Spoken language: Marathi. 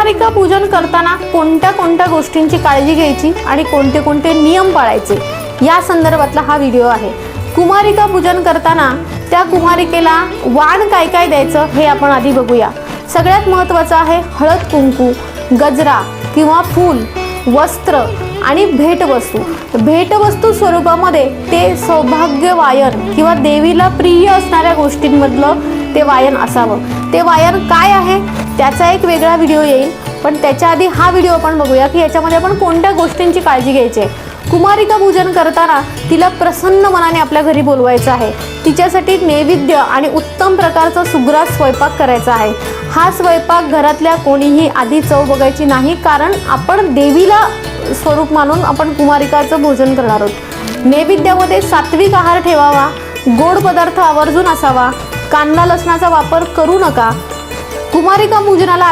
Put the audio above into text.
कुमारिका पूजन करताना कोणत्या कोणत्या गोष्टींची काळजी घ्यायची आणि कोणते कोणते नियम पाळायचे या संदर्भातला हा व्हिडिओ आहे। कुमारिका पूजन करताना त्या कुमारिकेला वाण काय काय द्यायचं हे आपण आधी बघूया। सगळ्यात महत्त्वाचं आहे हळद कुंकू, गजरा किंवा फूल, वस्त्र आणि भेटवस्तू। भेटवस्तू स्वरूपामध्ये ते सौभाग्य वायन किंवा देवीला प्रिय असणाऱ्या गोष्टींमधलं ते वायन असावं। ते वायन काय आहे त्याचा एक वेगळा व्हिडिओ येईल, पण त्याच्या आधी हा व्हिडिओ आपण बघूया की याच्यामध्ये आपण कोणत्या गोष्टींची काळजी घ्यायची आहे। कुमारिका पूजन करताना तिला प्रसन्न मनाने आपल्या घरी बोलवायचं आहे। तिच्यासाठी नैवेद्य आणि उत्तम प्रकारचा सुग्रास स्वयंपाक करायचा आहे। हा स्वयंपाक घरातल्या कोणीही आधी चव बघायची नाही, कारण आपण देवीला स्वरूप मानून आपण कुमारिकाचं भोजन करणार आहोत। नैवेद्यामध्ये सात्विक आहार ठेवावा, गोड पदार्थ आवर्जून असावा, कांदा लसणाचा वापर करू नका। कुमारिका पूजनाला